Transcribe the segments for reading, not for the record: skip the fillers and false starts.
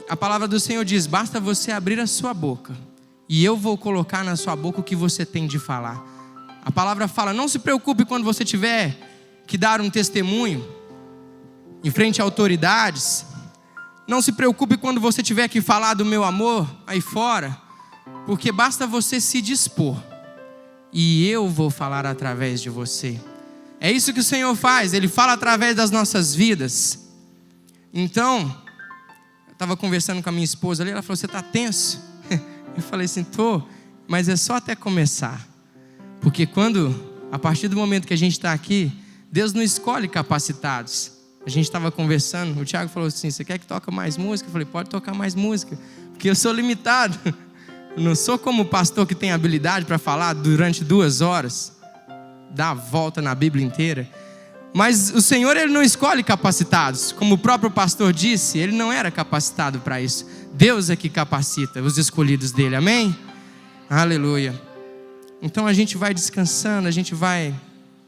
A palavra do Senhor diz: basta você abrir a sua boca e eu vou colocar na sua boca o que você tem de falar. A palavra fala: não se preocupe quando você tiver que dar um testemunho em frente a autoridades. Não se preocupe quando você tiver que falar do meu amor aí fora, porque basta você se dispor e eu vou falar através de você. É isso que o Senhor faz, Ele fala através das nossas vidas. Então, eu estava conversando com a minha esposa ali, ela falou: você está tenso? Eu falei assim: tô, mas é só até começar. Porque a partir do momento que a gente está aqui, Deus não escolhe capacitados. A gente estava conversando, o Thiago falou assim: você quer que toque mais música? Eu falei: pode tocar mais música, porque eu sou limitado. Eu não sou como o pastor que tem habilidade para falar durante 2 horas, dar a volta na Bíblia inteira. Mas o Senhor, Ele não escolhe capacitados. Como o próprio pastor disse, ele não era capacitado para isso. Deus é que capacita os escolhidos dele, amém? Aleluia. Então a gente vai descansando, a gente vai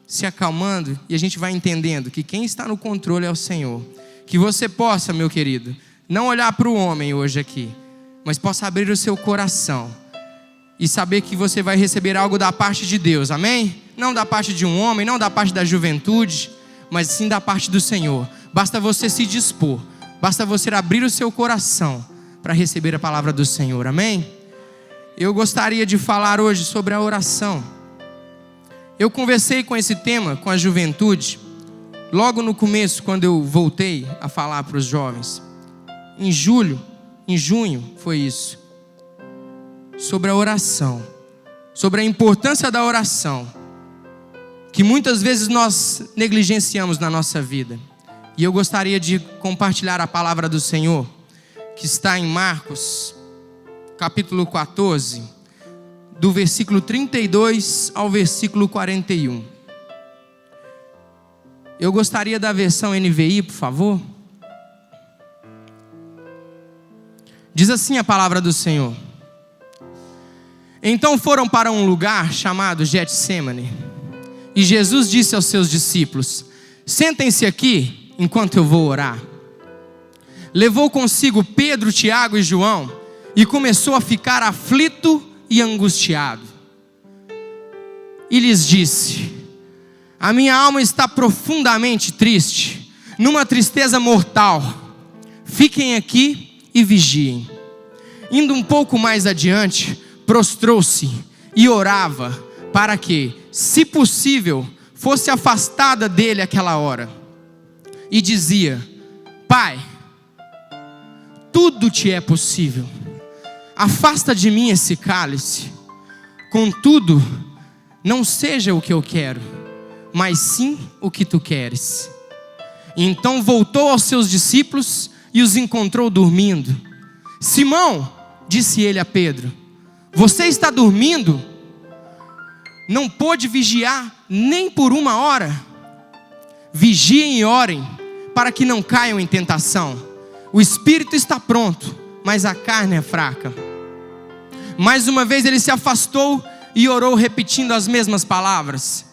se acalmando e a gente vai entendendo que quem está no controle é o Senhor. Que você possa, meu querido, não olhar para o homem hoje aqui, mas possa abrir o seu coração e saber que você vai receber algo da parte de Deus, amém? Não da parte de um homem, não da parte da juventude, mas sim da parte do Senhor. Basta você se dispor, basta você abrir o seu coração para receber a palavra do Senhor, amém? Eu gostaria de falar hoje sobre a oração. Eu conversei com esse tema com a juventude logo no começo, quando eu voltei a falar para os jovens. Em junho foi isso. Sobre a oração, sobre a importância da oração, que muitas vezes nós negligenciamos na nossa vida. E eu gostaria de compartilhar a palavra do Senhor, que está em Marcos, capítulo 14, do versículo 32 ao versículo 41. Eu gostaria da versão NVI, por favor. Diz assim a palavra do Senhor: então foram para um lugar chamado Getsêmani, e Jesus disse aos seus discípulos: sentem-se aqui enquanto eu vou orar. Levou consigo Pedro, Tiago e João e começou a ficar aflito e angustiado. E lhes disse: a minha alma está profundamente triste, numa tristeza mortal. Fiquem aqui e vigiem. Indo um pouco mais adiante, prostrou-se e orava para que, se possível, fosse afastada dele aquela hora. E dizia: Pai, tudo te é possível. Afasta de mim esse cálice. Contudo, não seja o que eu quero, mas sim o que tu queres. Então voltou aos seus discípulos e os encontrou dormindo. Simão, disse ele a Pedro, você está dormindo? Não pôde vigiar nem por 1 hora? Vigiem e orem, para que não caiam em tentação. O espírito está pronto, mas a carne é fraca. Mais uma vez ele se afastou e orou repetindo as mesmas palavras.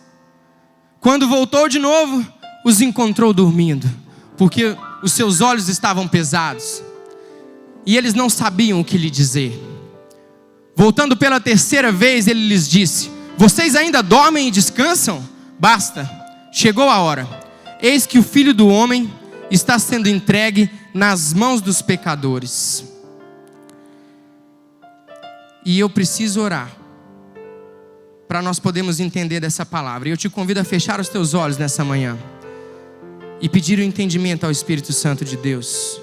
Quando voltou de novo, os encontrou dormindo, porque os seus olhos estavam pesados e eles não sabiam o que lhe dizer. Voltando pela 3ª vez, ele lhes disse: vocês ainda dormem e descansam? Basta, chegou a hora. Eis que o Filho do Homem está sendo entregue nas mãos dos pecadores. E eu preciso orar para nós podermos entender dessa palavra. E eu te convido a fechar os teus olhos nessa manhã e pedir o entendimento ao Espírito Santo de Deus.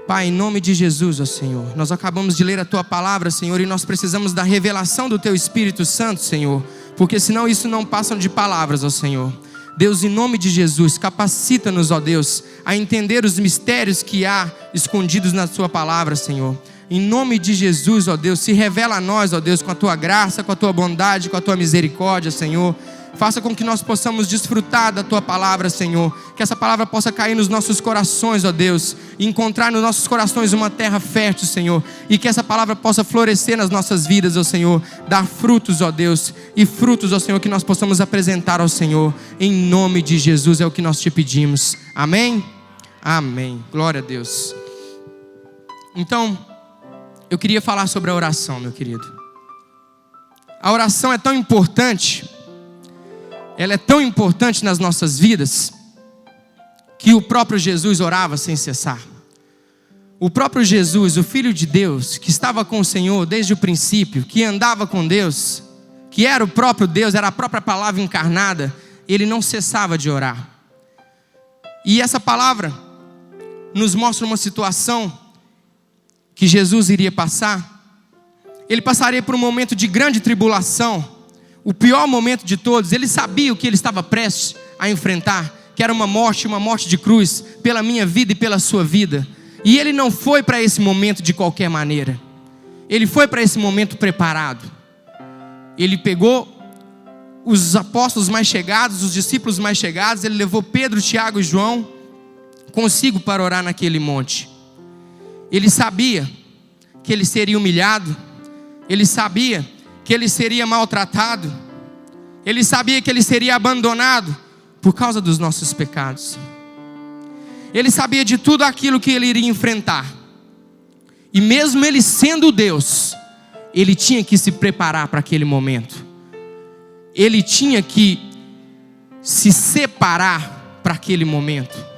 Pai, em nome de Jesus, ó Senhor, nós acabamos de ler a Tua palavra, Senhor, e nós precisamos da revelação do Teu Espírito Santo, Senhor, porque senão isso não passa de palavras, ó Senhor. Deus, em nome de Jesus, capacita-nos, ó Deus, a entender os mistérios que há escondidos na Tua palavra, Senhor. Em nome de Jesus, ó Deus, se revela a nós, ó Deus, com a Tua graça, com a Tua bondade, com a Tua misericórdia, Senhor. Faça com que nós possamos desfrutar da Tua palavra, Senhor. Que essa palavra possa cair nos nossos corações, ó Deus, e encontrar nos nossos corações uma terra fértil, Senhor. E que essa palavra possa florescer nas nossas vidas, ó Senhor. Dar frutos, ó Deus, e frutos, ó Senhor, que nós possamos apresentar ao Senhor. Em nome de Jesus é o que nós te pedimos. Amém? Amém. Glória a Deus. Então, eu queria falar sobre a oração, meu querido. A oração é tão importante, ela é tão importante nas nossas vidas, que o próprio Jesus orava sem cessar. O próprio Jesus, o Filho de Deus, que estava com o Senhor desde o princípio, que andava com Deus, que era o próprio Deus, era a própria palavra encarnada, ele não cessava de orar. E essa palavra nos mostra uma situação que Jesus iria passar. Ele passaria por um momento de grande tribulação, o pior momento de todos. Ele sabia o que ele estava prestes a enfrentar, que era uma morte de cruz, pela minha vida e pela sua vida. E ele não foi para esse momento de qualquer maneira. Ele foi para esse momento preparado. Ele pegou os apóstolos mais chegados, os discípulos mais chegados, ele levou Pedro, Tiago e João consigo para orar naquele monte. Ele sabia que ele seria humilhado, ele sabia que ele seria maltratado, ele sabia que ele seria abandonado por causa dos nossos pecados. Ele sabia de tudo aquilo que ele iria enfrentar. E mesmo ele sendo Deus, ele tinha que se preparar para aquele momento. Ele tinha que se separar para aquele momento.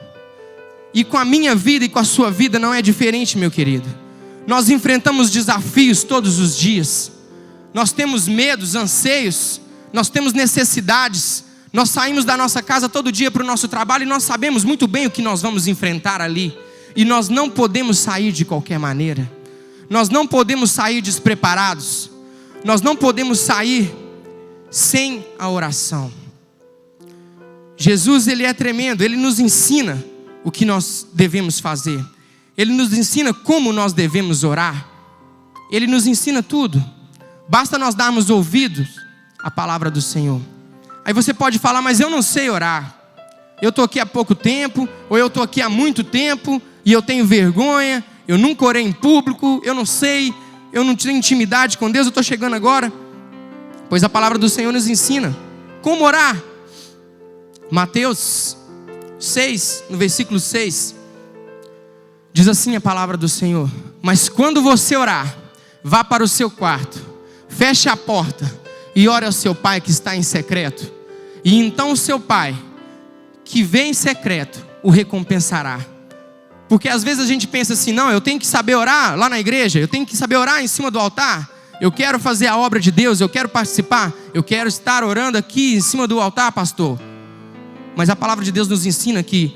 E com a minha vida e com a sua vida não é diferente, meu querido. Nós enfrentamos desafios todos os dias. Nós temos medos, anseios, nós temos necessidades. Nós saímos da nossa casa todo dia para o nosso trabalho e nós sabemos muito bem o que nós vamos enfrentar ali. E nós não podemos sair de qualquer maneira. Nós não podemos sair despreparados. Nós não podemos sair sem a oração. Jesus, ele é tremendo, ele nos ensina o que nós devemos fazer. Ele nos ensina como nós devemos orar. Ele nos ensina tudo. Basta nós darmos ouvidos à palavra do Senhor. Aí você pode falar, mas eu não sei orar. Eu estou aqui há pouco tempo, ou eu estou aqui há muito tempo, e eu tenho vergonha, eu nunca orei em público, eu não sei, eu não tenho intimidade com Deus, eu estou chegando agora. Pois a palavra do Senhor nos ensina como orar. Mateus 6, no versículo 6, diz assim a palavra do Senhor: mas quando você orar, vá para o seu quarto, feche a porta e ore ao seu pai que está em secreto. E então o seu pai, que vem em secreto, o recompensará. Porque às vezes a gente pensa assim, não, eu tenho que saber orar lá na igreja, eu tenho que saber orar em cima do altar. Eu quero fazer a obra de Deus, eu quero participar, eu quero estar orando aqui em cima do altar, pastor. Mas a palavra de Deus nos ensina que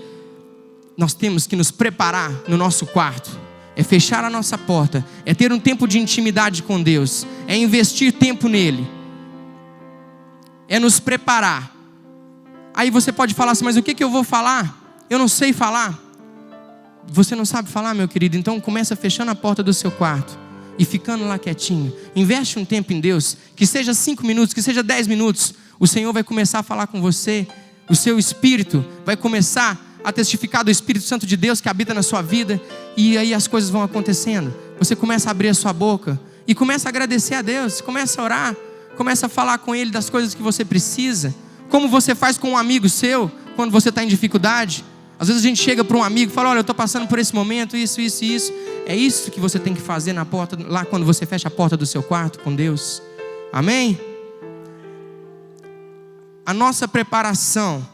nós temos que nos preparar no nosso quarto. É fechar a nossa porta, é ter um tempo de intimidade com Deus, é investir tempo nele, é nos preparar. Aí você pode falar assim, mas o que eu vou falar? Eu não sei falar. Você não sabe falar, meu querido? Então começa fechando a porta do seu quarto e ficando lá quietinho. Investe um tempo em Deus, que seja 5 minutos, que seja 10 minutos. O Senhor vai começar a falar com você. O seu espírito vai começar a testificar do Espírito Santo de Deus que habita na sua vida. E aí as coisas vão acontecendo. Você começa a abrir a sua boca e começa a agradecer a Deus. Começa a orar, começa a falar com Ele das coisas que você precisa. Como você faz com um amigo seu quando você está em dificuldade. Às vezes a gente chega para um amigo e fala, olha, eu estou passando por esse momento, isso. É isso que você tem que fazer na porta, lá quando você fecha a porta do seu quarto com Deus. Amém? Na nossa preparação,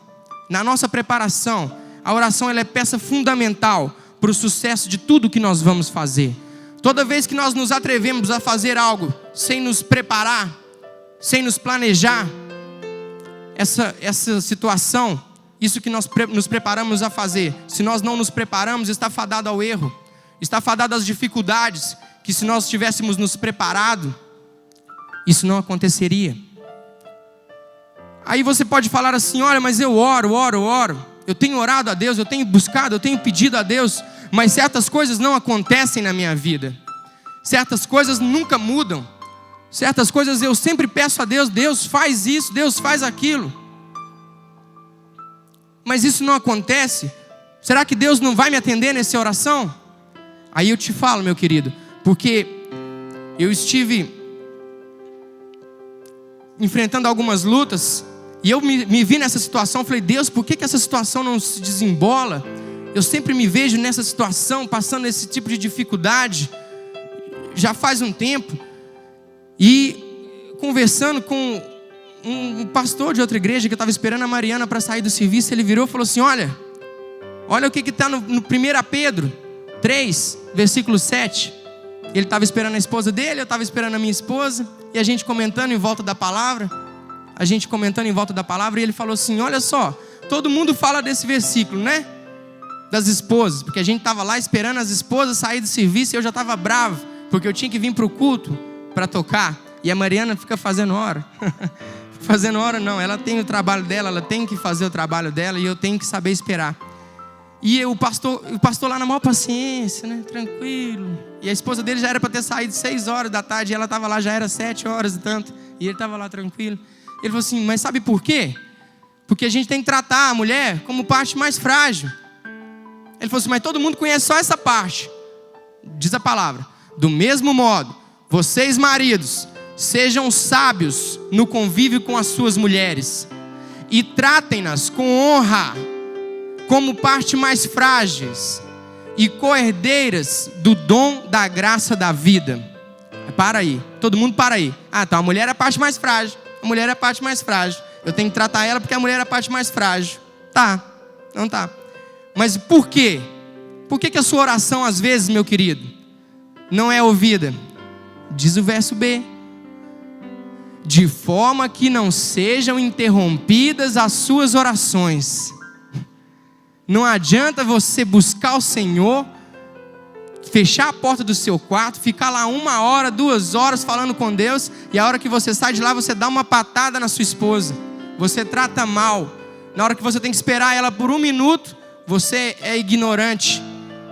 a oração ela é peça fundamental para o sucesso de tudo que nós vamos fazer. Toda vez que nós nos atrevemos a fazer algo sem nos preparar, sem nos planejar, essa situação, isso que nós nos preparamos a fazer, se nós não nos preparamos, está fadado ao erro, está fadado às dificuldades, que se nós tivéssemos nos preparado, isso não aconteceria. Aí você pode falar assim, olha, mas eu oro, eu tenho orado a Deus, eu tenho buscado, eu tenho pedido a Deus, mas certas coisas não acontecem na minha vida, certas coisas nunca mudam, certas coisas eu sempre peço a Deus, Deus faz isso, Deus faz aquilo, mas isso não acontece. Será que Deus não vai me atender nessa oração? Aí eu te falo, meu querido, porque eu estive enfrentando algumas lutas, e eu me vi nessa situação, falei, Deus, por que essa situação não se desembola? Eu sempre me vejo nessa situação, passando esse tipo de dificuldade, já faz um tempo. E conversando com um pastor de outra igreja, que eu estava esperando a Mariana para sair do serviço, ele virou e falou assim: olha o que está no 1 Pedro 3, versículo 7. Ele estava esperando a esposa dele, eu estava esperando a minha esposa, e a gente comentando em volta da palavra, e ele falou assim: olha só, todo mundo fala desse versículo, né? Das esposas, porque a gente estava lá esperando as esposas sair do serviço, e eu já estava bravo, porque eu tinha que vir para o culto para tocar, e a Mariana fica fazendo hora. Fazendo hora não, ela tem o trabalho dela, ela tem que fazer o trabalho dela, e eu tenho que saber esperar. E o pastor lá na maior paciência, né? Tranquilo. E a esposa dele já era para ter saído 6 horas da tarde, e ela estava lá, já era 7 horas e tanto, e ele estava lá tranquilo. Ele falou assim: mas sabe por quê? Porque a gente tem que tratar a mulher como parte mais frágil. Ele falou assim: mas todo mundo conhece só essa parte. Diz a palavra: do mesmo modo, vocês maridos, sejam sábios no convívio com as suas mulheres, e tratem-nas com honra, como parte mais frágeis e co-herdeiras do dom da graça da vida. Para aí, todo mundo para aí. Ah, tá, a mulher é a parte mais frágil. A mulher é a parte mais frágil. Eu tenho que tratar ela porque a mulher é a parte mais frágil. Tá, não tá. Mas por quê? Por que a sua oração, às vezes, meu querido, não é ouvida? Diz o verso B: de forma que não sejam interrompidas as suas orações. Não adianta você buscar o Senhor, fechar a porta do seu quarto, ficar lá 1 hora, 2 horas falando com Deus, e a hora que você sai de lá, você dá uma patada na sua esposa, você trata mal. Na hora que você tem que esperar ela por 1 minuto, você é ignorante.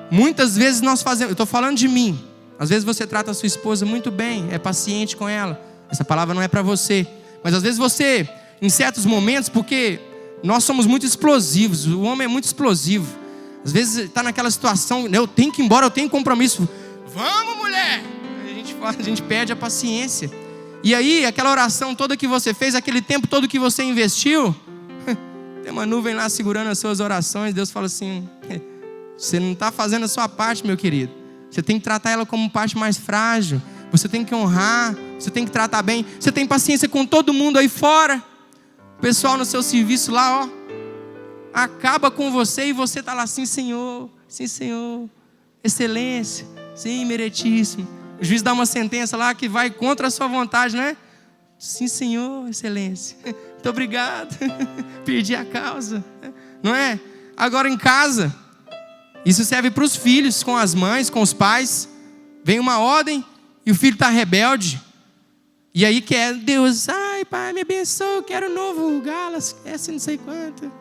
Muitas vezes nós fazemos, eu estou falando de mim, às vezes você trata a sua esposa muito bem, é paciente com ela. Essa palavra não é para você, mas às vezes você, em certos momentos, porque nós somos muito explosivos, o homem é muito explosivo. Às vezes está naquela situação: eu tenho que ir embora, eu tenho compromisso. Vamos, mulher! A gente perde a paciência. E aí, aquela oração toda que você fez, aquele tempo todo que você investiu, tem uma nuvem lá segurando as suas orações. Deus fala assim: você não está fazendo a sua parte, meu querido. Você tem que tratar ela como parte mais frágil. Você tem que honrar, você tem que tratar bem. Você tem paciência com todo mundo aí fora. O pessoal no seu serviço lá, ó, acaba com você, e você está lá: sim, Senhor, excelência, sim, meritíssimo. O juiz dá uma sentença lá que vai contra a sua vontade, né? Sim, Senhor, excelência, muito obrigado, perdi a causa, não é? Agora em casa, isso serve para os filhos, com as mães, com os pais. Vem uma ordem e o filho está rebelde, e aí quer: Deus, ai pai, me abençoa, eu quero um novo Galaxy, não sei quanto.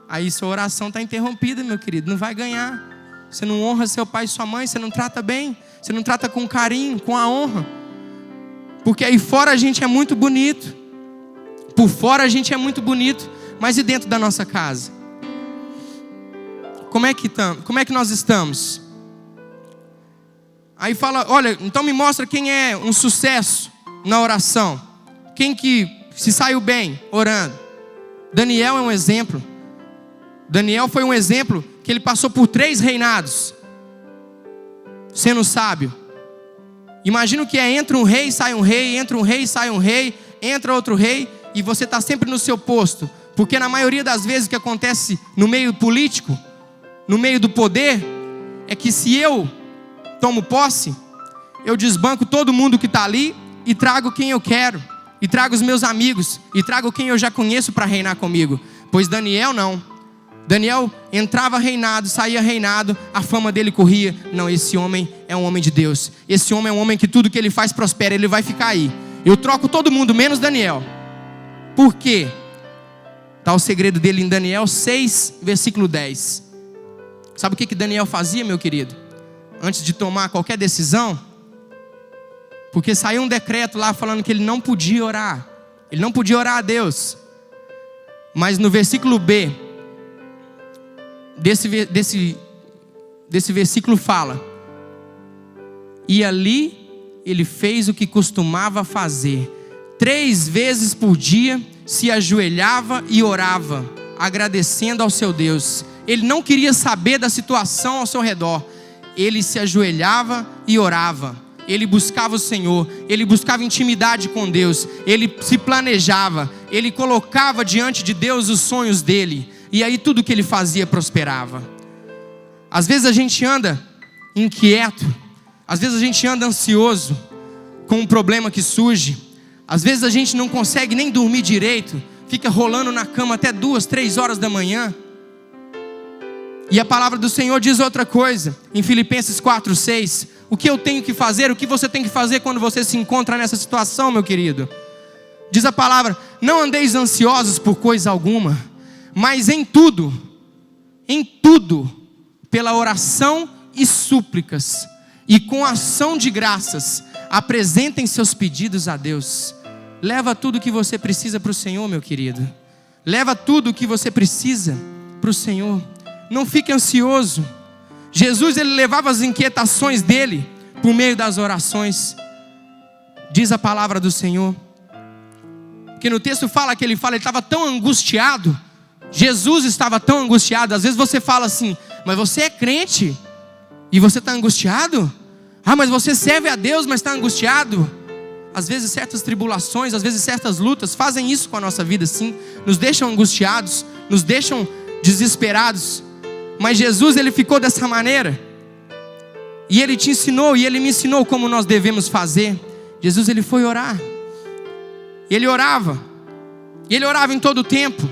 Aí sua oração está interrompida, meu querido, não vai ganhar. Você não honra seu pai e sua mãe, você não trata bem, você não trata com carinho, com a honra. Porque aí fora a gente é muito bonito, por fora a gente é muito bonito, mas e dentro da nossa casa? Como é que nós estamos? Aí fala: olha, então me mostra quem é um sucesso na oração, quem que se saiu bem orando. Daniel é um exemplo. Daniel foi um exemplo que ele passou por 3 reinados, sendo sábio. Imagina o que é: entra um rei, sai um rei, entra um rei, sai um rei, entra outro rei, e você está sempre no seu posto. Porque na maioria das vezes o que acontece no meio político, no meio do poder, é que se eu tomo posse, eu desbanco todo mundo que está ali e trago quem eu quero, e trago os meus amigos, e trago quem eu já conheço para reinar comigo. Pois Daniel não. Daniel entrava reinado, saía reinado, a fama dele corria. Não, esse homem é um homem de Deus. Esse homem é um homem que tudo que ele faz prospera, ele vai ficar aí. Eu troco todo mundo, menos Daniel. Por quê? Está o segredo dele em Daniel 6, versículo 10. Sabe o que Daniel fazia, meu querido? Antes de tomar qualquer decisão, porque saiu um decreto lá falando que ele não podia orar. Ele não podia orar a Deus. Mas no versículo B desse versículo fala: e ali ele fez o que costumava fazer. 3 vezes por dia se ajoelhava e orava, agradecendo ao seu Deus. ele não queria saber da situação ao seu redor. Ele se ajoelhava e orava. Ele buscava o Senhor, ele buscava intimidade com Deus, ele se planejava, ele colocava diante de Deus os sonhos dele, e aí tudo que ele fazia prosperava. Às vezes a gente anda inquieto, às vezes a gente anda ansioso com um problema que surge, às vezes a gente não consegue nem dormir direito, fica rolando na cama até 2, 3 horas da manhã. E a palavra do Senhor diz outra coisa, em Filipenses 4:6, o que eu tenho que fazer, o que você tem que fazer quando você se encontra nessa situação, meu querido? Diz a palavra: não andeis ansiosos por coisa alguma, mas em tudo, pela oração e súplicas, e com ação de graças, apresentem seus pedidos a Deus. Leva tudo que você precisa para o Senhor, meu querido. Leva tudo que você precisa para o Senhor. Não fique ansioso. Jesus, ele levava as inquietações dele por meio das orações. Diz a palavra do Senhor, que no texto fala que ele estava tão angustiado. Jesus estava tão angustiado. Às vezes você fala assim: mas você é crente e você está angustiado? Ah, mas você serve a Deus, mas está angustiado? Às vezes certas tribulações, às vezes certas lutas fazem isso com a nossa vida, sim. Nos deixam angustiados, nos deixam desesperados. Mas Jesus, ele ficou dessa maneira. E ele te ensinou, e ele me ensinou como nós devemos fazer. Jesus, ele foi orar. E ele orava. E ele orava em todo o tempo.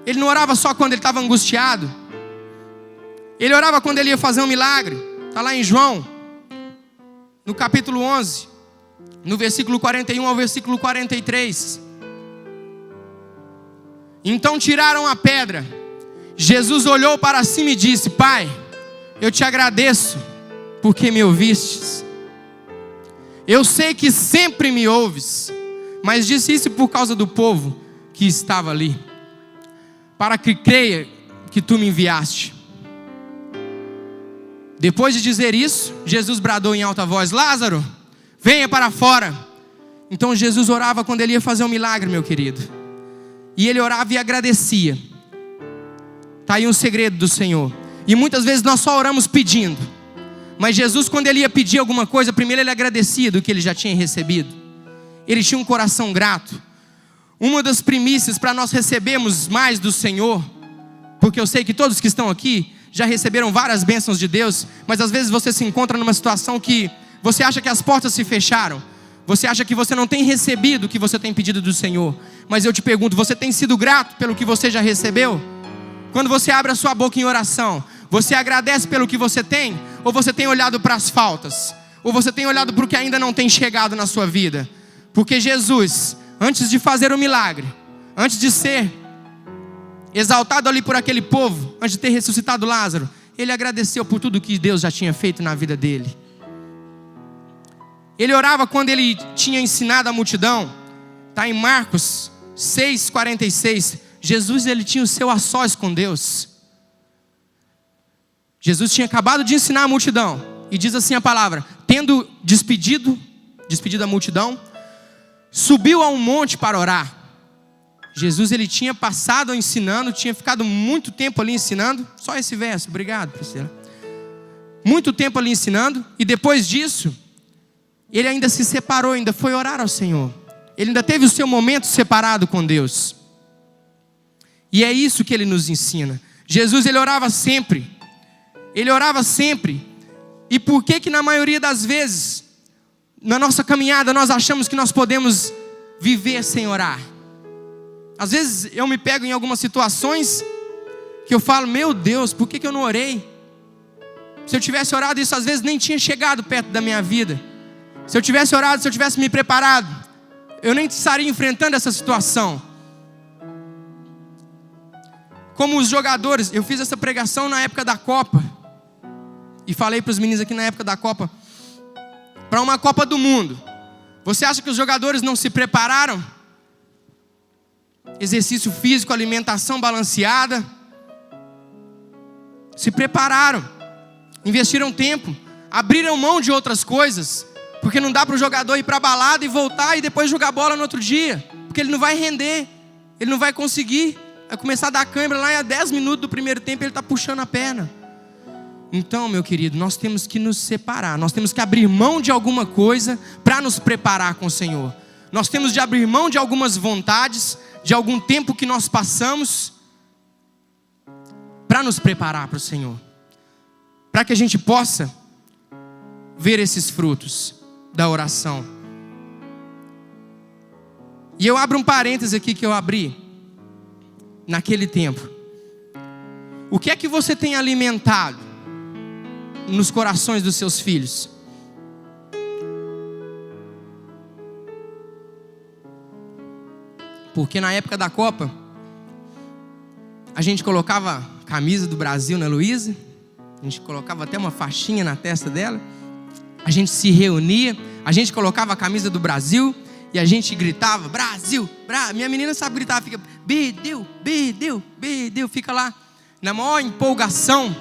Ele não orava só quando ele estava angustiado. Ele orava quando ele ia fazer um milagre. Está lá em João, no capítulo 11, no versículo 41 ao versículo 43. Então tiraram a pedra. Jesus olhou para cima e disse: Pai, eu te agradeço porque me ouvistes. Eu sei que sempre me ouves, mas disse isso por causa do povo que estava ali, para que creia que tu me enviaste. Depois de dizer isso, Jesus bradou em alta voz: Lázaro, venha para fora. Então Jesus orava quando ele ia fazer um milagre, meu querido. E ele orava e agradecia. Está aí um segredo do Senhor. E muitas vezes nós só oramos pedindo. Mas Jesus, quando ele ia pedir alguma coisa, primeiro ele agradecia do que ele já tinha recebido. Ele tinha um coração grato. Uma das primícias para nós recebermos mais do Senhor, porque eu sei que todos que estão aqui já receberam várias bênçãos de Deus, mas às vezes você se encontra numa situação que você acha que as portas se fecharam. Você acha que você não tem recebido o que você tem pedido do Senhor. Mas eu te pergunto, você tem sido grato pelo que você já recebeu? Quando você abre a sua boca em oração, você agradece pelo que você tem? Ou você tem olhado para as faltas? Ou você tem olhado para o que ainda não tem chegado na sua vida? Porque Jesus, antes de fazer o milagre, antes de ser exaltado ali por aquele povo, antes de ter ressuscitado Lázaro, ele agradeceu por tudo que Deus já tinha feito na vida dele. Ele orava quando ele tinha ensinado a multidão. Está em Marcos 6:46. Jesus, ele tinha o seu a sós com Deus. Jesus tinha acabado de ensinar a multidão. E diz assim a palavra: tendo despedido a multidão, subiu a um monte para orar. Jesus, ele tinha passado ensinando, tinha ficado muito tempo ali ensinando. Só esse verso, obrigado, Priscila. Muito tempo ali ensinando. E depois disso, ele ainda se separou, ainda foi orar ao Senhor. Ele ainda teve o seu momento separado com Deus. E é isso que ele nos ensina. Jesus, ele orava sempre. Ele orava sempre. E por que na maioria das vezes, na nossa caminhada, nós achamos que nós podemos viver sem orar? Às vezes eu me pego em algumas situações que eu falo: meu Deus, por que eu não orei? Se eu tivesse orado, isso às vezes nem tinha chegado perto da minha vida. Se eu tivesse orado, se eu tivesse me preparado, eu nem estaria enfrentando essa situação. Como os jogadores, eu fiz essa pregação na época da Copa. E falei para os meninos aqui na época da Copa, para uma Copa do Mundo. Você acha que os jogadores não se prepararam? Exercício físico, alimentação balanceada. Se prepararam. Investiram tempo. Abriram mão de outras coisas. Porque não dá para o jogador ir para a balada e voltar e depois jogar bola no outro dia. Porque ele não vai render. Ele não vai conseguir. Vai começar a dar cãibra lá e a 10 minutos do primeiro tempo ele está puxando a perna. Então, meu querido, nós temos que nos separar. Nós temos que abrir mão de alguma coisa para nos preparar com o Senhor. Nós temos de abrir mão de algumas vontades, de algum tempo que nós passamos, para nos preparar para o Senhor. Para que a gente possa ver esses frutos da oração. E eu abro um parêntese aqui que eu abri naquele tempo. O que é que você tem alimentado nos corações dos seus filhos? Porque na época da Copa, a gente colocava a camisa do Brasil na Luísa, a gente colocava até uma faixinha na testa dela, a gente se reunia, a gente colocava a camisa do Brasil e a gente gritava, Brasil, minha menina sabe gritar, fica, Bedeu, Bedeu, Bedeu, fica lá na maior empolgação.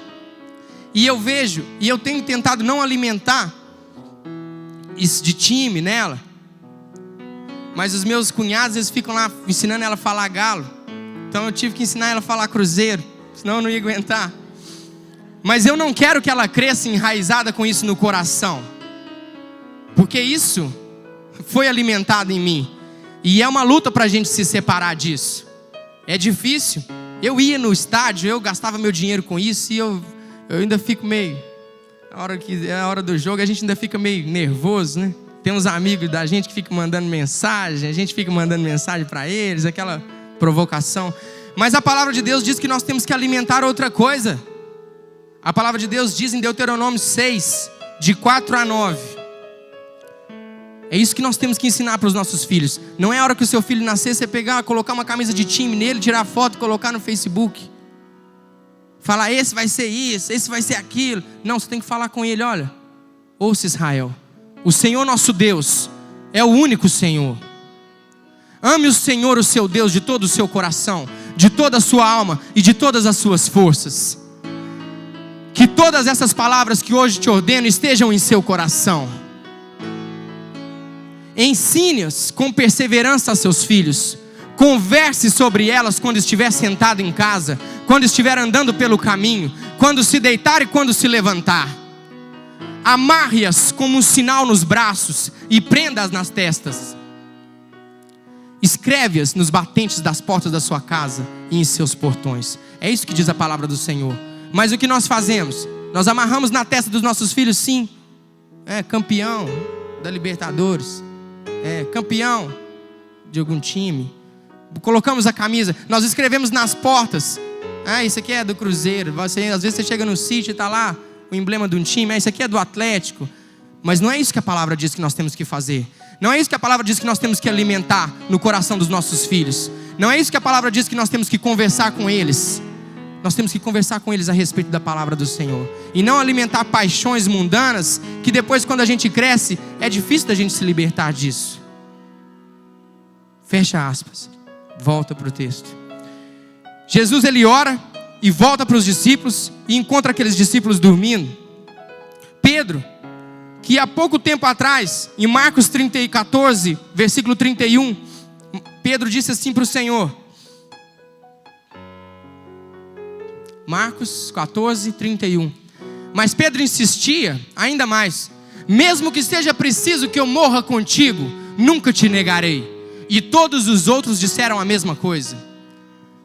E eu vejo, e eu tenho tentado não alimentar isso de time nela, mas os meus cunhados, eles ficam lá ensinando ela a falar galo. Então eu tive que ensinar ela a falar cruzeiro, senão eu não ia aguentar. Mas eu não quero que ela cresça enraizada com isso no coração, porque isso foi alimentado em mim. E é uma luta para a gente se separar disso. É difícil. Eu ia no estádio, eu gastava meu dinheiro com isso, e eu ainda fico meio, a hora que é a hora do jogo, a gente ainda fica meio nervoso, né? Tem uns amigos da gente que ficam mandando mensagem, a gente fica mandando mensagem para eles, aquela provocação. Mas a palavra de Deus diz que nós temos que alimentar outra coisa. A palavra de Deus diz em Deuteronômio 6, de 4 a 9. É isso que nós temos que ensinar para os nossos filhos. Não é a hora que o seu filho nascer, você pegar, colocar uma camisa de time nele, tirar foto e colocar no Facebook. Falar, esse vai ser isso, esse vai ser aquilo. Não, você tem que falar com ele, olha, ouça Israel, o Senhor nosso Deus é o único Senhor. Ame o Senhor, o seu Deus, de todo o seu coração, de toda a sua alma e de todas as suas forças. Que todas essas palavras que hoje te ordeno estejam em seu coração. Ensine-as com perseverança a seus filhos. Converse sobre elas quando estiver sentado em casa, quando estiver andando pelo caminho, quando se deitar e quando se levantar. Amarre-as como um sinal nos braços e prenda-as nas testas. Escreve-as nos batentes das portas da sua casa e em seus portões. É isso que diz a palavra do Senhor. Mas o que nós fazemos? Nós amarramos na testa dos nossos filhos, sim. Campeão da Libertadores, campeão de algum time. Colocamos a camisa, nós escrevemos nas portas. Isso aqui é do Cruzeiro. Às vezes você chega no sítio e está lá o emblema de um time. Isso aqui é do Atlético. Mas não é isso que a palavra diz que nós temos que fazer. Não é isso que a palavra diz que nós temos que alimentar no coração dos nossos filhos. Não é isso que a palavra diz que nós temos que conversar com eles. Nós temos que conversar com eles a respeito da palavra do Senhor. E não alimentar paixões mundanas, que depois quando a gente cresce, é difícil da gente se libertar disso. Fecha aspas. Volta para o texto. Jesus, ele ora e volta para os discípulos e encontra aqueles discípulos dormindo. Pedro, que há pouco tempo atrás, em Marcos 14, versículo 31, Pedro disse assim para o Senhor. Marcos 14, 31. Mas Pedro insistia ainda mais. Mesmo que seja preciso que eu morra contigo, nunca te negarei. E todos os outros disseram a mesma coisa.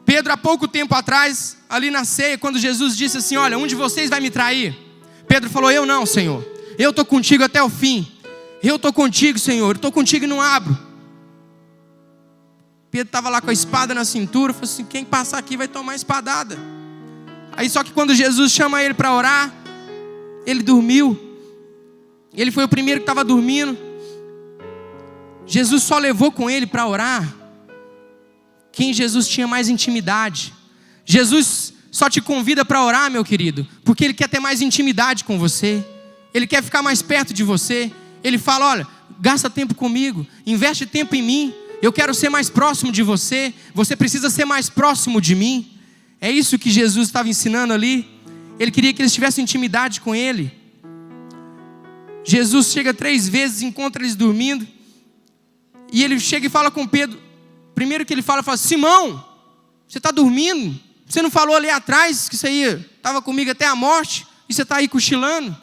Pedro, há pouco tempo atrás, ali na ceia, quando Jesus disse assim, olha, um de vocês vai me trair. Pedro falou, eu não, Senhor. Eu estou contigo até o fim. Eu estou contigo, Senhor. Eu estou contigo e não abro. Pedro estava lá com a espada na cintura, falou assim, quem passar aqui vai tomar espadada. Aí só que quando Jesus chama ele para orar, ele dormiu. Ele foi o primeiro que estava dormindo. Jesus só levou com ele para orar quem Jesus tinha mais intimidade. Jesus só te convida para orar, meu querido, porque Ele quer ter mais intimidade com você. Ele quer ficar mais perto de você. Ele fala, olha, gasta tempo comigo, investe tempo em mim. Eu quero ser mais próximo de você. Você precisa ser mais próximo de mim. É isso que Jesus estava ensinando ali. Ele queria que eles tivessem intimidade com Ele. Jesus chega 3 vezes, encontra eles dormindo. E Ele chega e fala com Pedro. Primeiro que Ele fala, Simão, Você está dormindo? Você não falou ali atrás que isso aí estava comigo até a morte? E você está aí cochilando?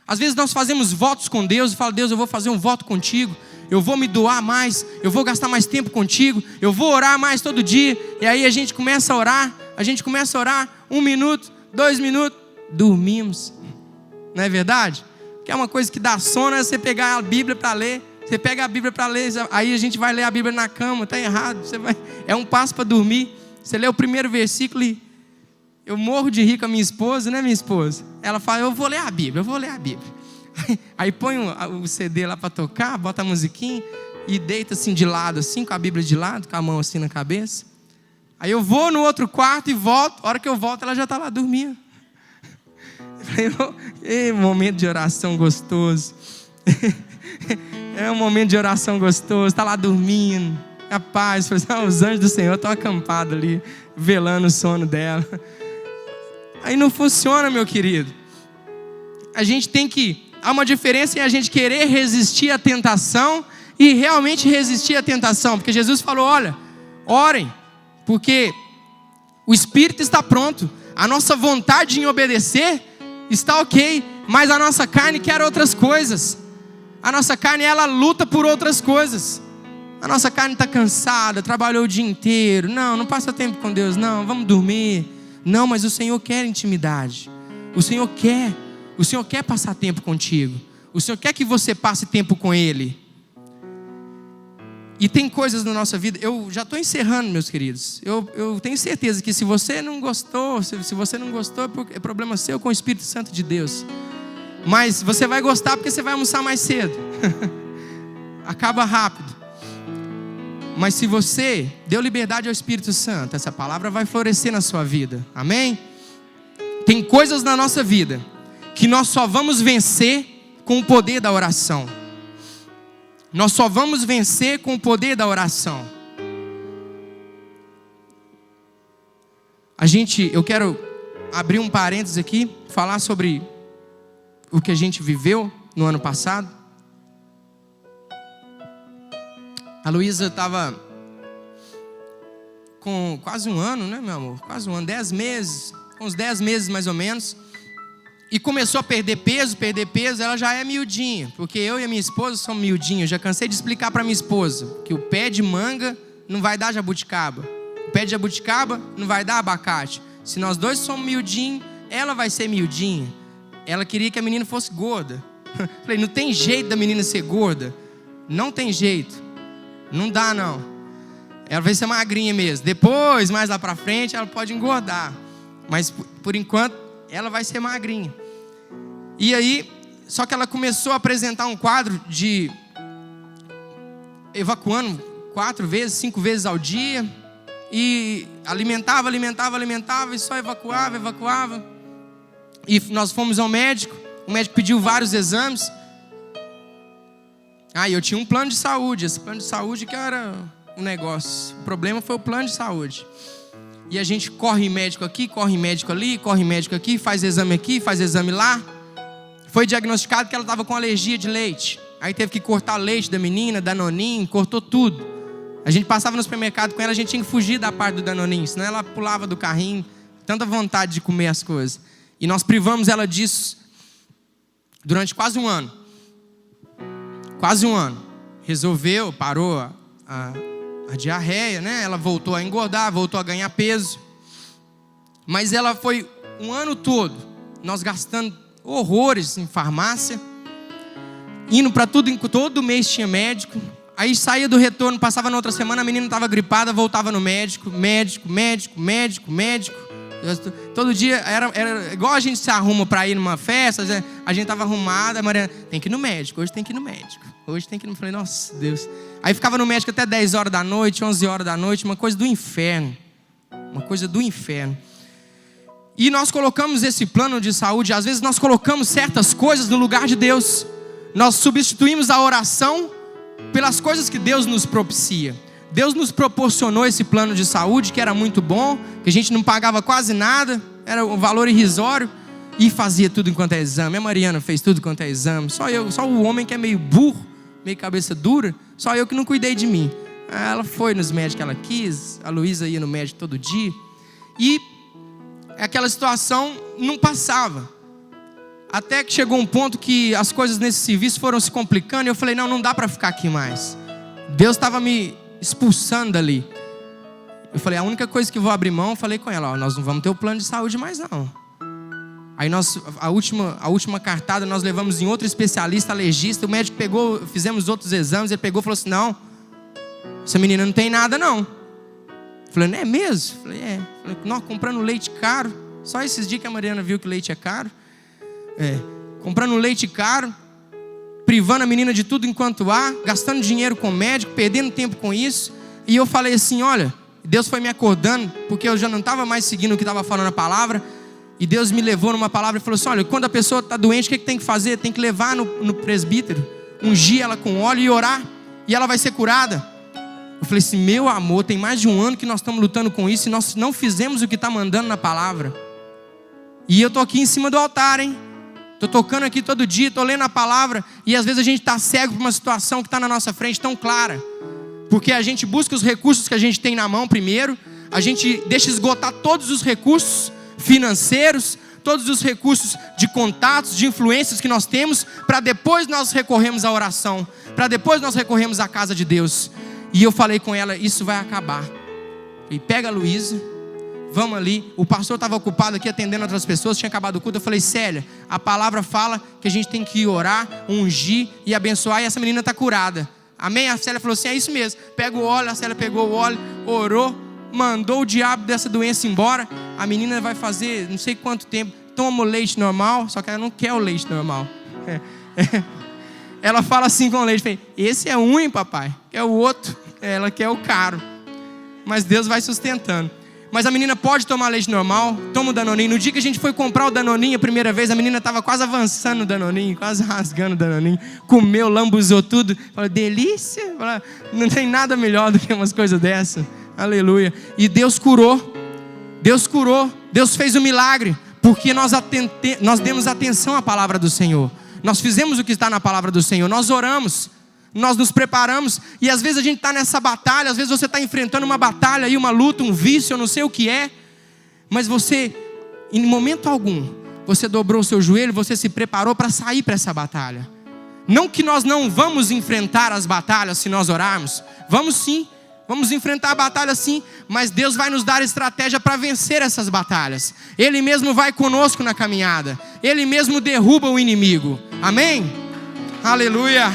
Às vezes nós fazemos votos com Deus e falamos: Deus, eu vou fazer um voto contigo. Eu vou me doar mais, eu vou gastar mais tempo contigo, eu vou orar mais todo dia. E aí a gente começa a orar, 1 minuto, 2 minutos, dormimos. Não é verdade? Que é uma coisa que dá sono, é você pegar a Bíblia para ler. Você pega a Bíblia para ler, aí a gente vai ler a Bíblia na cama, está errado. É um passo para dormir. Você lê o primeiro versículo e eu morro de rir com a minha esposa, né, minha esposa? Ela fala: eu vou ler a Bíblia. Aí põe o CD lá para tocar, bota a musiquinha e deita assim de lado, assim, com a Bíblia de lado, com a mão assim na cabeça. Aí eu vou no outro quarto e volto. A hora que eu volto, ela já está lá dormindo. Momento de oração gostoso. É um momento de oração gostoso. Está lá dormindo. Rapaz, os anjos do Senhor estão acampados ali, velando o sono dela. Aí não funciona, meu querido. Há uma diferença em a gente querer resistir à tentação e realmente resistir à tentação. Porque Jesus falou: olha, orem, porque o Espírito está pronto. A nossa vontade em obedecer está ok, mas a nossa carne quer outras coisas. A nossa carne, ela luta por outras coisas. A nossa carne está cansada, trabalhou o dia inteiro. Não passa tempo com Deus, não, vamos dormir. Não, mas o Senhor quer intimidade. O Senhor quer passar tempo contigo. O Senhor quer que você passe tempo com Ele. E tem coisas na nossa vida. Eu já estou encerrando, meus queridos. Eu tenho certeza que se você não gostou, é problema seu com o Espírito Santo de Deus. Mas você vai gostar porque você vai almoçar mais cedo. Acaba rápido. Mas se você deu liberdade ao Espírito Santo, essa palavra vai florescer na sua vida. Amém? Tem coisas na nossa vida que nós só vamos vencer com o poder da oração. Nós só vamos vencer com o poder da oração. Eu quero abrir um parênteses aqui, falar sobre o que a gente viveu no ano passado. A Luísa estava com quase um ano, né, meu amor? Quase um ano, 10 meses, uns 10 meses mais ou menos. E começou a perder peso, ela já é miudinha. Porque eu e a minha esposa somos miudinhos. Eu já cansei de explicar para minha esposa que o pé de manga não vai dar jabuticaba. O pé de jabuticaba não vai dar abacate. Se nós dois somos miudinhos, ela vai ser miudinha. Ela queria que a menina fosse gorda. Falei: não tem jeito da menina ser gorda. Não tem jeito. Não dá, não. Ela vai ser magrinha mesmo. Depois, mais lá pra frente, ela pode engordar. Mas por enquanto, ela vai ser magrinha. E aí, só que ela começou a apresentar um quadro de evacuando 4 vezes, 5 vezes ao dia. E alimentava e só evacuava. E nós fomos ao médico. O médico pediu vários exames. E eu tinha um plano de saúde. Esse plano de saúde que era um negócio. O problema foi o plano de saúde. E a gente corre médico aqui, corre médico ali, corre médico aqui, faz exame lá. Foi diagnosticado que ela estava com alergia de leite. Aí teve que cortar leite da menina, Danoninho, cortou tudo. A gente passava no supermercado com ela, a gente tinha que fugir da parte do Danoninho, senão ela pulava do carrinho, tanta vontade de comer as coisas. E nós privamos ela disso durante quase um ano. Resolveu, parou a diarreia, né? Ela voltou a engordar, voltou a ganhar peso. Mas ela foi um ano todo, nós gastando horrores em farmácia, indo para tudo, todo mês tinha médico. Aí saía do retorno, passava na outra semana, a menina estava gripada, voltava no médico. Todo dia era igual a gente se arruma para ir numa festa. A gente estava arrumada, a Mariana: tem que ir no médico, hoje tem que ir no médico. Falei: nossa Deus. Aí ficava no médico até 10 horas da noite, 11 horas da noite, uma coisa do inferno. E nós colocamos esse plano de saúde, às vezes nós colocamos certas coisas no lugar de Deus. Nós substituímos a oração pelas coisas que Deus nos propicia. Deus nos proporcionou esse plano de saúde, que era muito bom, que a gente não pagava quase nada, era um valor irrisório, e fazia tudo enquanto é exame. A Mariana fez tudo enquanto é exame. Só o homem que é meio burro, meio cabeça dura, só eu que não cuidei de mim. Ela foi nos médicos que ela quis, a Luísa ia no médico todo dia. E aquela situação não passava. Até que chegou um ponto que as coisas nesse serviço foram se complicando. E eu falei, não dá para ficar aqui mais. Deus estava me expulsando dali. Eu falei, a única coisa que eu vou abrir mão, eu falei com ela, nós não vamos ter o plano de saúde mais não. Aí a última cartada nós levamos em outro especialista, alergista. O médico pegou, fizemos outros exames, ele pegou e falou assim, não, essa menina não tem nada não. Eu falei, não é mesmo? Eu falei, é. Eu falei, nós comprando leite caro, só esses dias que a Mariana viu que o leite é caro. Comprando leite caro, privando a menina de tudo enquanto há, gastando dinheiro com o médico, perdendo tempo com isso. E eu falei assim, olha, Deus foi me acordando, porque eu já não estava mais seguindo o que estava falando a palavra. E Deus me levou numa palavra e falou assim, olha, quando a pessoa está doente, o que tem que fazer? Tem que levar no presbítero, ungir ela com óleo e orar, e ela vai ser curada. Eu falei assim, meu amor, tem mais de um ano que nós estamos lutando com isso, e nós não fizemos o que está mandando na palavra. E eu estou aqui em cima do altar, hein? Estou tocando aqui todo dia, estou lendo a palavra. E às vezes a gente está cego por uma situação que está na nossa frente tão clara. Porque a gente busca os recursos que a gente tem na mão primeiro. A gente deixa esgotar todos os recursos financeiros, todos os recursos de contatos, de influências que nós temos, para depois nós recorrermos à oração, para depois nós recorrermos à casa de Deus. E eu falei com ela, isso vai acabar. E pega a Luísa, vamos ali. O pastor estava ocupado aqui atendendo outras pessoas, tinha acabado o culto. Eu falei, Célia, a palavra fala que a gente tem que orar, ungir e abençoar, e essa menina está curada. Amém? A Célia falou assim, é isso mesmo. Pega o óleo, a Célia pegou o óleo, orou, mandou o diabo dessa doença embora. A menina vai fazer não sei quanto tempo, toma o leite normal, só que ela não quer o leite normal. Ela fala assim com o leite, esse é ruim, papai, é o outro. Ela quer o caro. Mas Deus vai sustentando. Mas a menina pode tomar leite normal, toma o Danoninho. No dia que a gente foi comprar o Danoninho a primeira vez, a menina estava quase avançando o Danoninho, quase rasgando o Danoninho. Comeu, lambuzou tudo. Falou, delícia. Falou, não tem nada melhor do que umas coisas dessas. Aleluia. E Deus curou. Deus curou. Deus fez o milagre. Porque nós demos atenção à palavra do Senhor. Nós fizemos o que está na palavra do Senhor. Nós oramos. Nós nos preparamos. E às vezes a gente está nessa batalha. Às vezes você está enfrentando uma batalha e uma luta, um vício, eu não sei o que é. Mas você, em momento algum, você dobrou o seu joelho, você se preparou para sair para essa batalha. Não que nós não vamos enfrentar as batalhas se nós orarmos. Vamos sim. Vamos enfrentar a batalha sim, mas Deus vai nos dar estratégia para vencer essas batalhas. Ele mesmo vai conosco na caminhada. Ele mesmo derruba o inimigo. Amém? Aleluia.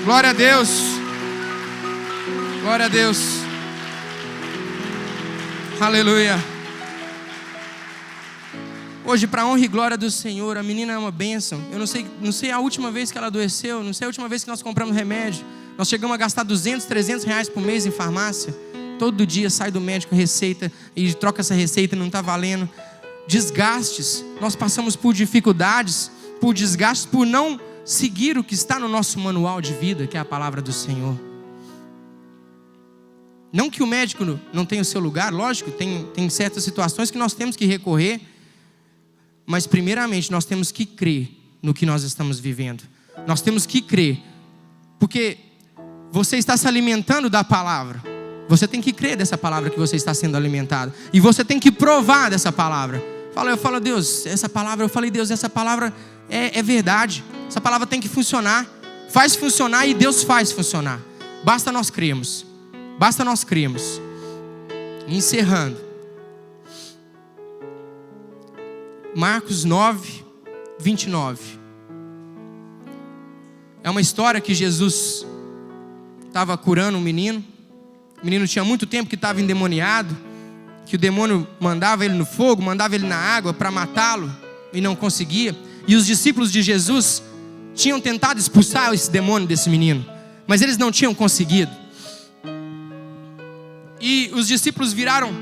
Glória a Deus. Glória a Deus. Aleluia. Hoje, para a honra e glória do Senhor, a menina é uma bênção. Eu não sei a última vez que ela adoeceu, não sei a última vez que nós compramos remédio. Nós chegamos a gastar 200, 300 reais por mês em farmácia. Todo dia sai do médico receita e troca essa receita, não está valendo. Desgastes, nós passamos por dificuldades, por desgastes, por não seguir o que está no nosso manual de vida, que é a palavra do Senhor. Não que o médico não tenha o seu lugar, lógico, tem certas situações que nós temos que recorrer, mas primeiramente nós temos que crer no que nós estamos vivendo. Nós temos que crer, porque você está se alimentando da palavra. Você tem que crer dessa palavra que você está sendo alimentado. E você tem que provar dessa palavra. Eu falo, Deus, essa palavra, eu falei, Deus, essa palavra é verdade. Essa palavra tem que funcionar. Faz funcionar e Deus faz funcionar. Basta nós crermos. Basta nós crermos. Encerrando. Marcos 9, 29. É uma história que Jesus estava curando um menino. O menino tinha muito tempo que estava endemoniado, que o demônio mandava ele no fogo, mandava ele na água para matá-lo e não conseguia. E os discípulos de Jesus tinham tentado expulsar esse demônio desse menino, mas eles não tinham conseguido. E os discípulos viraram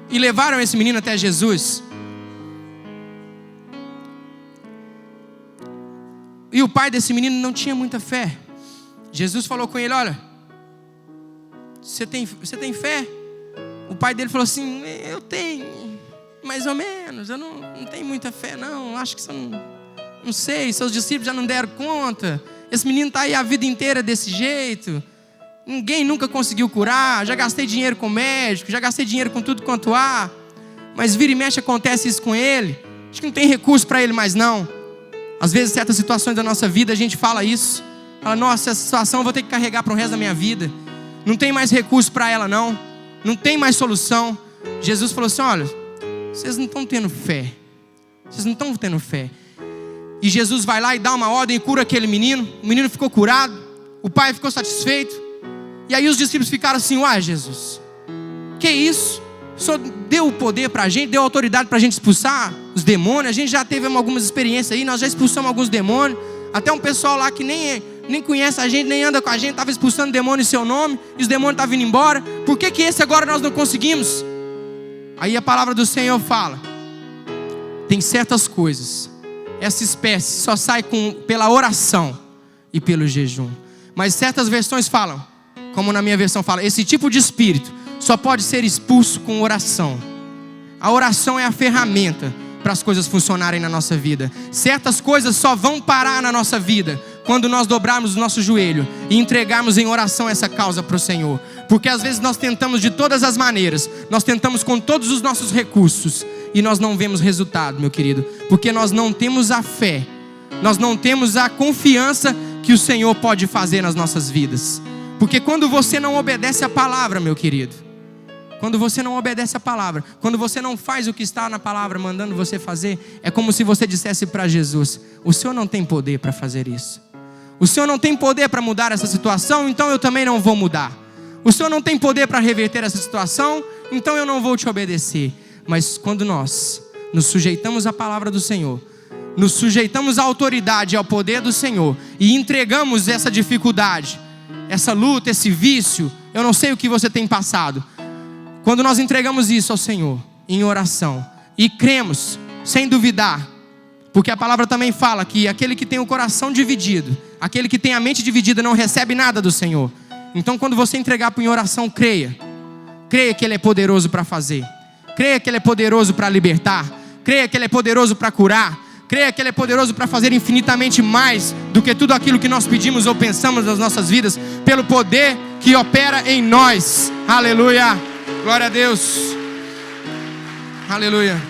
e levaram esse menino até Jesus. E o pai desse menino não tinha muita fé. Jesus falou com ele, olha, você tem fé? O pai dele falou assim, eu tenho, mais ou menos, eu não tenho muita fé não, acho que você não sei, seus discípulos já não deram conta, esse menino está aí a vida inteira desse jeito, Ninguém nunca conseguiu curar. Já gastei dinheiro com médico, já gastei dinheiro com tudo quanto há. Mas vira e mexe acontece isso com ele. Acho que não tem recurso para ele mais não. Às vezes, certas situações da nossa vida, a gente fala isso. Fala, nossa, essa situação eu vou ter que carregar para o resto da minha vida. Não tem mais recurso para ela não. Não tem mais solução. Jesus falou assim, olha, vocês não estão tendo fé. Vocês não estão tendo fé. E Jesus vai lá e dá uma ordem e cura aquele menino. O menino ficou curado. O pai ficou satisfeito. E aí os discípulos ficaram assim, uai, Jesus, que isso? O Senhor deu o poder para a gente, deu autoridade para a gente expulsar os demônios. A gente já teve algumas experiências aí, nós já expulsamos alguns demônios. Até um pessoal lá que nem conhece a gente, nem anda com a gente, estava expulsando demônio em seu nome, e os demônios estavam indo embora. Por que esse agora nós não conseguimos? Aí a palavra do Senhor fala, tem certas coisas, essa espécie só sai pela oração e pelo jejum. Mas certas versões falam, como na minha versão fala, esse tipo de espírito só pode ser expulso com oração. A oração é a ferramenta para as coisas funcionarem na nossa vida. Certas coisas só vão parar na nossa vida quando nós dobrarmos o nosso joelho e entregarmos em oração essa causa para o Senhor. Porque às vezes nós tentamos de todas as maneiras, nós tentamos com todos os nossos recursos e nós não vemos resultado, meu querido, porque nós não temos a fé, nós não temos a confiança que o Senhor pode fazer nas nossas vidas. Porque quando você não obedece a palavra, meu querido, quando você não obedece a palavra, quando você não faz o que está na palavra mandando você fazer, é como se você dissesse para Jesus, o Senhor não tem poder para fazer isso. O Senhor não tem poder para mudar essa situação, então eu também não vou mudar. O Senhor não tem poder para reverter essa situação, então eu não vou te obedecer. Mas quando nós nos sujeitamos à palavra do Senhor, nos sujeitamos à autoridade e ao poder do Senhor e entregamos essa dificuldade, essa luta, esse vício, eu não sei o que você tem passado. Quando nós entregamos isso ao Senhor em oração e cremos, sem duvidar, porque a palavra também fala que aquele que tem o coração dividido, aquele que tem a mente dividida não recebe nada do Senhor. Então quando você entregar em oração, creia que Ele é poderoso para fazer, creia que Ele é poderoso para libertar, creia que Ele é poderoso para curar, creia que Ele é poderoso para fazer infinitamente mais do que tudo aquilo que nós pedimos ou pensamos nas nossas vidas, pelo poder que opera em nós. Aleluia, glória a Deus, aleluia.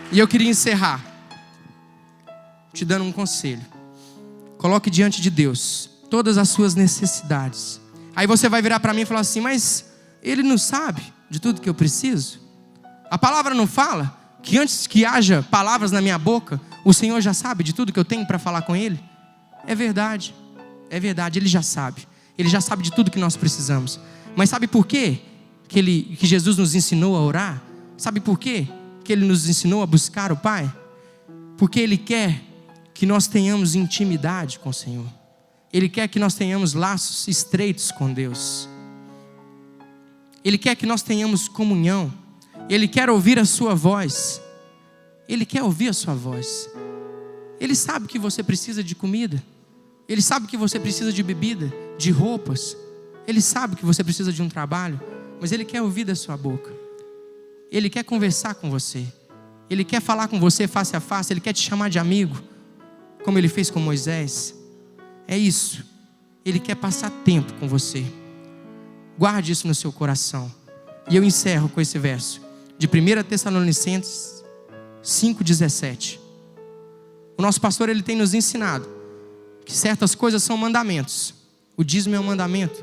E eu queria encerrar te dando um conselho. Coloque diante de Deus todas as suas necessidades. Aí você vai virar para mim e falar assim, mas Ele não sabe de tudo que eu preciso? A palavra não fala que antes que haja palavras na minha boca, o Senhor já sabe de tudo que eu tenho para falar com Ele? É verdade, Ele já sabe. Ele já sabe de tudo que nós precisamos. Mas sabe por quê que Jesus nos ensinou a orar? Sabe por quê que Ele nos ensinou a buscar o Pai? Porque Ele quer que nós tenhamos intimidade com o Senhor. Ele quer que nós tenhamos laços estreitos com Deus. Ele quer que nós tenhamos comunhão. Ele quer ouvir a sua voz. Ele quer ouvir a sua voz. Ele sabe que você precisa de comida. Ele sabe que você precisa de bebida, de roupas. Ele sabe que você precisa de um trabalho. Mas Ele quer ouvir da sua boca. Ele quer conversar com você. Ele quer falar com você face a face. Ele quer te chamar de amigo, como Ele fez com Moisés. É isso. Ele quer passar tempo com você. Guarde isso no seu coração. E eu encerro com esse verso de 1 Tessalonicenses 5,17. O nosso pastor, ele tem nos ensinado que certas coisas são mandamentos. O dízimo é um mandamento,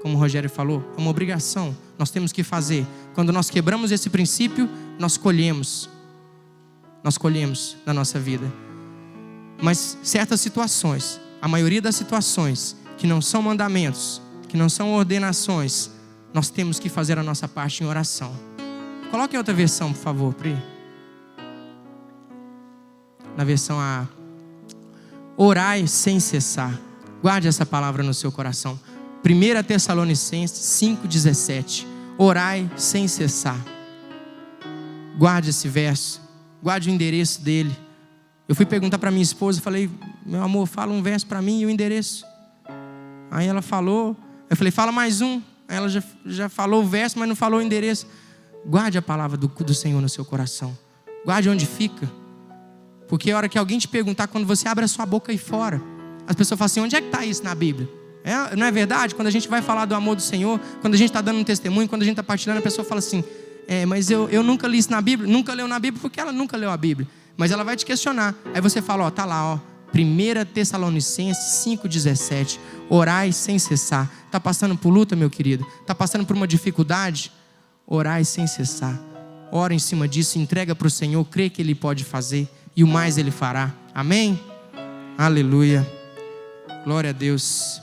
como o Rogério falou, é uma obrigação, nós temos que fazer. Quando nós quebramos esse princípio, nós colhemos na nossa vida. Mas certas situações, a maioria das situações que não são mandamentos, que não são ordenações, nós temos que fazer a nossa parte em oração. Coloque em outra versão, por favor, Pri. Na versão A. Orai sem cessar. Guarde essa palavra no seu coração. 1 Tessalonicenses 5,17. Orai sem cessar. Guarde esse verso. Guarde o endereço dele. Eu fui perguntar para minha esposa, falei, meu amor, fala um verso para mim e o endereço. Aí ela falou, eu falei, fala mais um. Aí ela já falou o verso, mas não falou o endereço. Guarde a palavra do Senhor no seu coração. Guarde onde fica. Porque a hora que alguém te perguntar, quando você abre a sua boca aí fora, As pessoas falam assim, onde é que está isso na Bíblia? Não é verdade? Quando a gente vai falar do amor do Senhor, quando a gente está dando um testemunho, quando a gente está partilhando, a pessoa fala assim, mas eu nunca li isso na Bíblia. Nunca leu na Bíblia porque ela nunca leu a Bíblia. Mas ela vai te questionar. Aí você fala, tá lá, 1 Tessalonicenses 5,17. Orai sem cessar. Está passando por luta, meu querido? Está passando por uma dificuldade? Orai sem cessar. Ora em cima disso, entrega para o Senhor, crê que Ele pode fazer e o mais Ele fará. Amém? Aleluia. Glória a Deus.